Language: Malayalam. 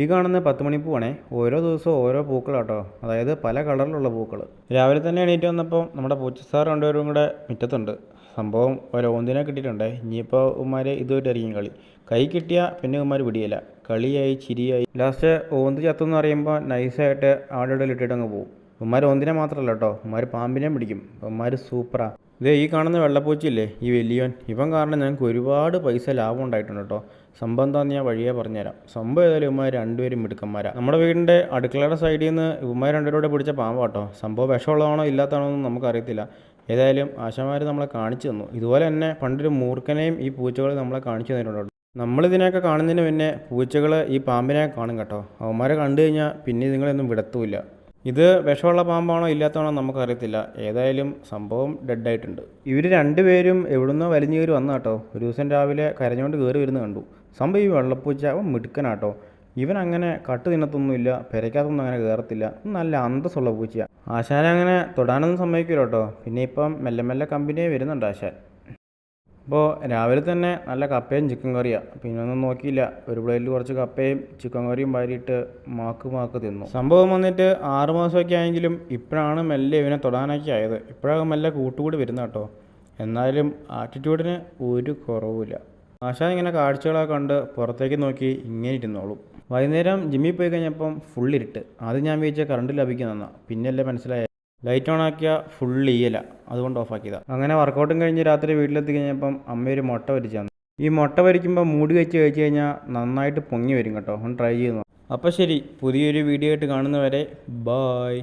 ഈ കാണുന്ന 10 മണിപ്പൂവാണേ. ഓരോ ദിവസവും ഓരോ പൂക്കളാട്ടോ, അതായത് പല കളറിലുള്ള പൂക്കൾ. രാവിലെ തന്നെ എണീറ്റ് വന്നപ്പോൾ നമ്മുടെ പൂച്ചസാർ രണ്ടുപേരും കൂടെ മുറ്റത്തുണ്ട്. സംഭവം ഒരു ഓന്തിനെ കിട്ടിയിട്ടുണ്ടേ. ഇനിയിപ്പോൾ ഉമ്മാർ ഇതുമായിട്ടായിരിക്കും കളി. കൈ കിട്ടിയാൽ പിന്നെ ഉമ്മാർ പിടിയില്ല. കളിയായി ചിരിയായി. ലാസ്റ്റ് ഓന്ത് ചത്തെന്ന് അറിയുമ്പോൾ നൈസായിട്ട് ആടെ ഇട്ടിട്ട് അങ്ങ് പോകും. ഉമ്മാർ ഓന്തിനെ മാത്രമല്ല കേട്ടോ, ഉമ്മാർ പാമ്പിനെയും പിടിക്കും. ഉമ്മാർ സൂപ്പറാ. ഇതേ ഈ കാണുന്ന വെള്ളപ്പൂച്ചയില്ലേ, ഈ വലിയവൻ, ഇവൻ കാരണം ഞങ്ങൾക്ക് ഒരുപാട് പൈസ ലാഭം ഉണ്ടായിട്ടുണ്ട് കേട്ടോ. സംഭവം എന്താണെന്ന് ഞാൻ വഴിയേ പറഞ്ഞുതരാം. സംഭവം ഏതായാലും ഇവന്മാർ രണ്ടുപേരും മിടുക്കന്മാരാ. നമ്മുടെ വീടിൻ്റെ അടുക്കളയുടെ സൈഡിൽ നിന്ന് ഇവന്മാർ രണ്ടുപേരോടെ പിടിച്ച പാമ്പാട്ടോ. സംഭവം വിഷമുള്ളതാണോ ഇല്ലാത്തതാണോ എന്ന് നമുക്കറിയത്തില്ല. ഏതായാലും ആശാമാർ നമ്മളെ കാണിച്ചു തന്നു. ഇതുപോലെ തന്നെ പണ്ടൊരു മൂർഖനെയും ഈ പൂച്ചകൾ നമ്മളെ കാണിച്ചു തന്നിട്ടുണ്ട്. നമ്മളിതിനെയൊക്കെ കാണുന്നതിന് പിന്നെ പൂച്ചകൾ ഈ പാമ്പിനെ കാണും കേട്ടോ. അവന്മാരെ കണ്ടു കഴിഞ്ഞാൽ പിന്നെ നിങ്ങളൊന്നും വിടത്തുമില്ല. ഇത് വിഷമുള്ള പാമ്പാണോ ഇല്ലാത്തതാണോ നമുക്കറിയത്തില്ല. ഏതായാലും സംഭവം ഡെഡായിട്ടുണ്ട്. ഇവർ രണ്ടുപേരും എവിടുന്നോ വലിഞ്ഞു കയറി വന്ന കേട്ടോ. ഒരു ദിവസം രാവിലെ കരഞ്ഞുകൊണ്ട് കയറി വരുന്നത് കണ്ടു. സംഭവം ഈ വെള്ളപ്പൂച്ച അവൻ മിടുക്കനാട്ടോ. ഇവൻ അങ്ങനെ കട്ട് തിന്നത്തൊന്നുമില്ല, പെരയ്ക്കകത്തൊന്നും അങ്ങനെ കയറത്തില്ല. നല്ല അന്തസ്സുള്ള പൂച്ചയാണ്. ആശാനെ അങ്ങനെ തൊടാനൊന്നും സമ്മതിക്കില്ല കേട്ടോ. പിന്നെ ഇപ്പം മെല്ലെ മെല്ലെ കമ്പനിയെ വരുന്നുണ്ട് ആശാൻ. അപ്പോൾ രാവിലെ തന്നെ നല്ല കപ്പയും ചിക്കൻ കറിയാണ്. പിന്നെ ഒന്നും നോക്കിയില്ല, ഒരു പ്ലേറ്റിൽ കുറച്ച് കപ്പയും ചിക്കൻ കറിയും വാരിയിട്ട് മാക്ക് തിന്നു. സംഭവം വന്നിട്ട് 6 മാസമൊക്കെ ആയെങ്കിലും ഇപ്പോഴാണ് മെല്ലെ ഇവനെ തൊടാനൊക്കെ ആയത്. ഇപ്പോഴാണ് മെല്ലെ കൂട്ടുകൂടി വരുന്ന കേട്ടോ. എന്നാലും ആറ്റിറ്റ്യൂഡിന് ഒരു കുറവുമില്ല. ആശാൻ ഇങ്ങനെ കാഴ്ചകളൊക്കെ കണ്ട് പുറത്തേക്ക് നോക്കി ഇങ്ങനെ ഇരുന്നോളും. വൈകുന്നേരം ജിമ്മിൽ പോയി കഴിഞ്ഞപ്പം ഫുൾ ഇരുട്ട്. ആദ്യം ഞാൻ വിചാരിച്ച കറണ്ട് ലഭിക്കുന്നതെന്നാണ്. പിന്നെയല്ലേ മനസ്സിലായ ലൈറ്റ് ഓൺ ആക്കിയാൽ ഫുൾ ഈയല, അതുകൊണ്ട് ഓഫാക്കിയതാണ്. അങ്ങനെ വർക്കൗട്ടും കഴിഞ്ഞ് രാത്രി വീട്ടിലെത്തി കഴിഞ്ഞപ്പം അമ്മയൊരു മുട്ട വരിച്ചു തന്നു. ഈ മുട്ട വരിക്കുമ്പോൾ മൂടി വെച്ച് കഴിച്ച് കഴിഞ്ഞാൽ നന്നായിട്ട് പൊങ്ങി വരും കേട്ടോ. ഒന്ന് ട്രൈ ചെയ്യുന്നു. അപ്പോൾ ശരി, പുതിയൊരു വീഡിയോ ആയിട്ട് കാണുന്നവരെ ബായ്.